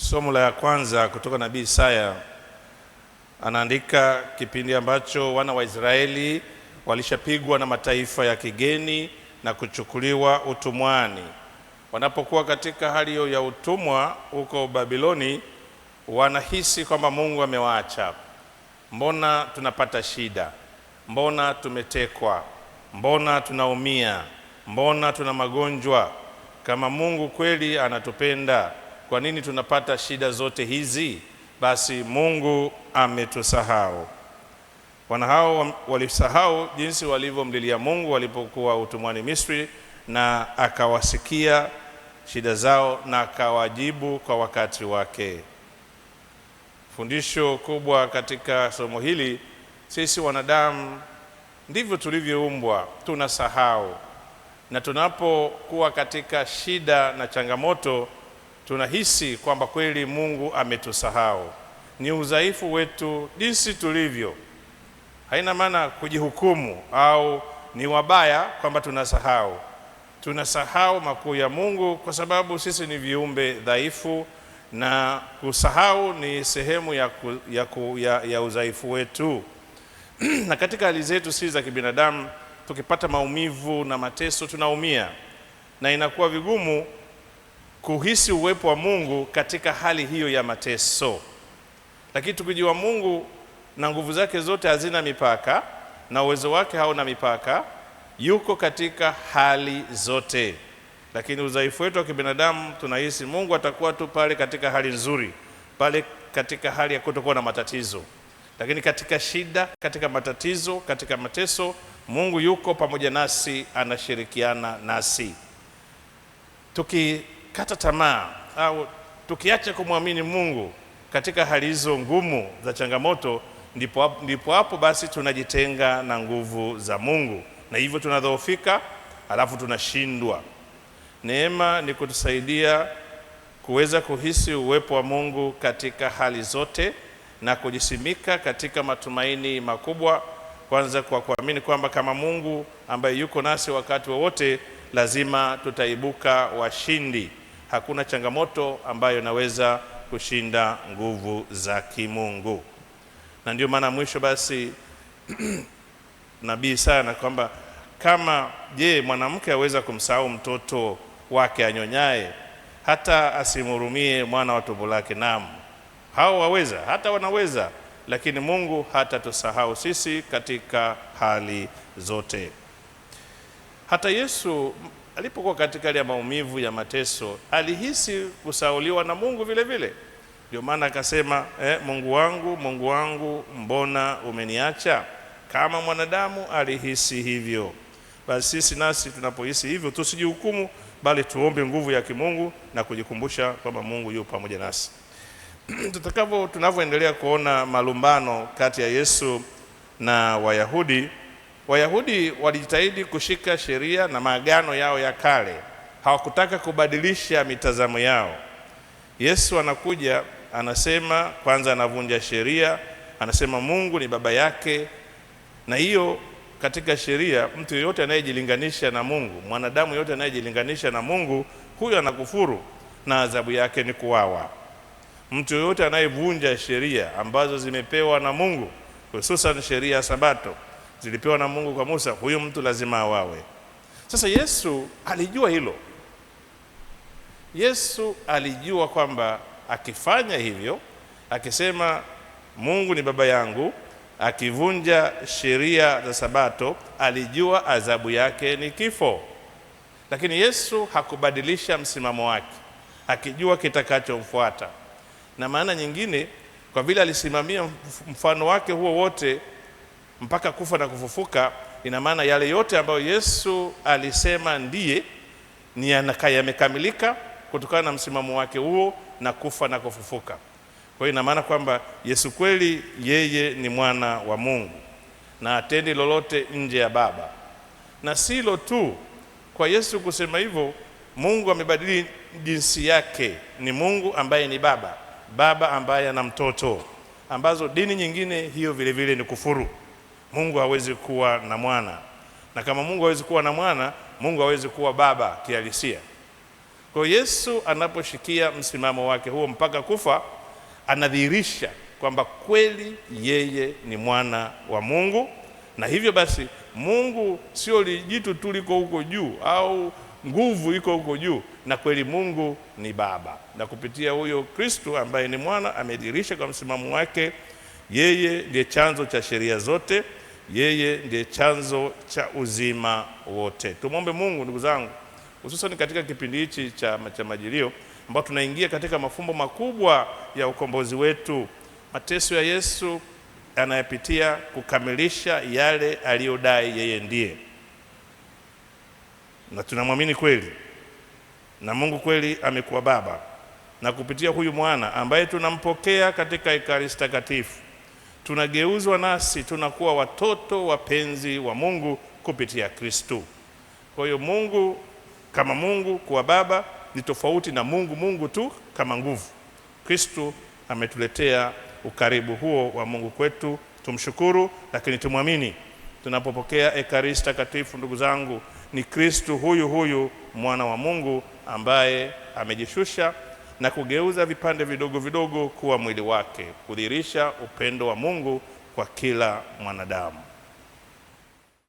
Somo la kwanza kutoka nabii Isaya. Anaandika kipindi ambacho wana wa Israeli walishapigwa na mataifa ya kigeni na kuchukuliwa utumwani. Wanapokuwa katika hali hiyo ya utumwa huko Babiloni, wanahisi kwamba Mungu amewaacha. Mbona tunapata shida? Mbona tumetekwa? Mbona tunaumia? Mbona tuna magonjwa? Kama Mungu kweli anatupenda, kwa nini tunapata shida zote hizi? Basi Mungu ametusahau. Wana hao walisahau jinsi walivyomlilia Mungu walipokuwa utumwani Misri, na akawasikia shida zao na akawajibu kwa wakati wake. Fundisho kubwa katika somo hili, sisi wanadamu ndivyo tulivyoumbwa, tunasahau. Na tunapokuwa katika shida na changamoto, tunahisi kwamba kweli Mungu ametusahau. Ni udhaifu wetu jinsi tulivyo. Haina maana kujihukumu au ni wabaya kwamba tunasahau. Tunasahau makuu ya Mungu kwa sababu sisi ni viumbe dhaifu, na kusahau ni sehemu ya udhaifu wetu. Na katika hali zetu sisi za kibinadamu, tukipata maumivu na mateso tunaumia, na inakuwa vigumu kuhisi uwepo wa Mungu katika hali hiyo ya mateso. Lakini tukijua Mungu na nguvu zake zote hazina mipaka na uwezo wake hauna mipaka, yuko katika hali zote. Lakini udhaifu wetu wa kibinadamu, tunahisi Mungu atakuwa tu pale katika hali nzuri, pale katika hali ya kutokuwa na matatizo. Lakini katika shida, katika matatizo, katika mateso, Mungu yuko pamoja nasi, anashirikiana nasi. Tukikata tamaa au tukiacha kumwamini Mungu katika hali hizo ngumu za changamoto, ndipo hapo basi tunajitenga na nguvu za Mungu, na hivyo tunadhoofika, alafu tunashindwa. Neema ni kutusaidia kuweza kuhisi uwepo wa Mungu katika hali zote na kujisimika katika matumaini makubwa, kwanza kwa kuamini kwamba kama Mungu ambaye yuko nasi wakati wowote, lazima tutaibuka washindi. Hakuna changamoto ambayo inaweza kushinda nguvu za kimungu. Na ndio maana mwisho basi nabii sana kwamba kama mwanamke aweza kumsahau mtoto wake anyonyaye, hata asimhurumie mwana wa tumbo lake. Naam, hao waweza, hata wanaweza, lakini Mungu hata tusahau sisi katika hali zote. Hata Yesu alipokuwa katika hali ya maumivu ya mateso, alihisi kusahauliwa na Mungu vile vile. Ndio maana akasema, Mungu wangu, Mungu wangu, mbona umeniacha? Kama mwanadamu alihisi hivyo, basi sisi nasi tunapohisi hivyo tusijihukumu, bali tuombe nguvu ya kimungu na kujikumbusha kwamba Mungu yupo pamoja nasi. Tunavyoendelea kuona malumbano kati ya Yesu na Wayahudi. Wayahudi walijitahidi kushika sheria na maagano yao ya kale. Hawakutaka kubadilisha mitazamo yao. Yesu anakuja, anasema kwanza anavunja sheria, anasema Mungu ni baba yake. Na hiyo katika sheria, mtu yote anayejilinganisha na Mungu, mwanadamu yote anayejilinganisha na Mungu, huyo anakufuru na adhabu yake ni kuuawa. Mtu yote anayevunja sheria ambazo zimepewa na Mungu, hususan sheria ya Sabato zilipewa na Mungu kwa Musa, huyo mtu lazima auawe. Sasa Yesu alijua hilo. Yesu alijua kwamba akifanya hivyo, akisema Mungu ni baba yangu, akivunja sheria za Sabato, alijua adhabu yake ni kifo. Lakini Yesu hakubadilisha msimamo wake, akijua kitakachomfuata. Na maana nyingine, kwa vile alisimamia mfano wake huo wote mpaka kufa na kufufuka, ina maana yale yote ambayo Yesu alisema ndiye ni yamekamilika kutokana na msimamo wake huo na kufa na kufufuka. Kwa hiyo ina maana kwamba Yesu kweli yeye ni mwana wa Mungu na atendi lolote nje ya Baba. Na silo tu kwa Yesu kusema hivyo, Mungu amebadili jinsi yake. Ni Mungu ambaye ni baba, baba ambaye ana mtoto, ambazo dini nyingine hiyo vile vile ni kufuru. Mungu hawezi kuwa na mwana, na kama Mungu hawezi kuwa na mwana, Mungu hawezi kuwa baba kihalisia. Kwa Yesu anaposhikia msimamo wake huo mpaka kufa, anadhihirisha kwamba kweli yeye ni mwana wa Mungu, na hivyo basi Mungu sio lijitu tu liko huko juu au nguvu iko huko juu, na kweli Mungu ni Baba, na kupitia huyo Kristo ambaye ni mwana amedhihirisha kwa msimamo wake, yeye ndiye chanzo cha sheria zote, yeye ndiye chanzo cha uzima wote. Tumwombe Mungu ndugu zangu, hususan katika kipindi hichi cha Majilio ambao tunaingia katika mafumbo makubwa ya ukombozi wetu. Mateso ya Yesu anayapitia kukamilisha yale aliyodai yeye ndiye, na tunamwamini kweli, na Mungu kweli amekuwa Baba, na kupitia huyu mwana ambaye tunampokea katika Ekaristi Takatifu tunageuzwa nasi tunakuwa watoto wapenzi wa Mungu kupitia Kristo. Kwa hiyo Mungu kama Mungu kuwa Baba ni tofauti na Mungu tu kama nguvu. Kristo ametuletea ukaribu huo wa Mungu kwetu. Tumshukuru, lakini tumwamini. Tunapopokea Ekaristi Takatifu, ndugu zangu, ni Kristo huyu mwana wa Mungu ambaye amejishusha na kugeuza vipande vidogo vidogo kuwa mwili wake, kudhihirisha upendo wa Mungu kwa kila mwanadamu.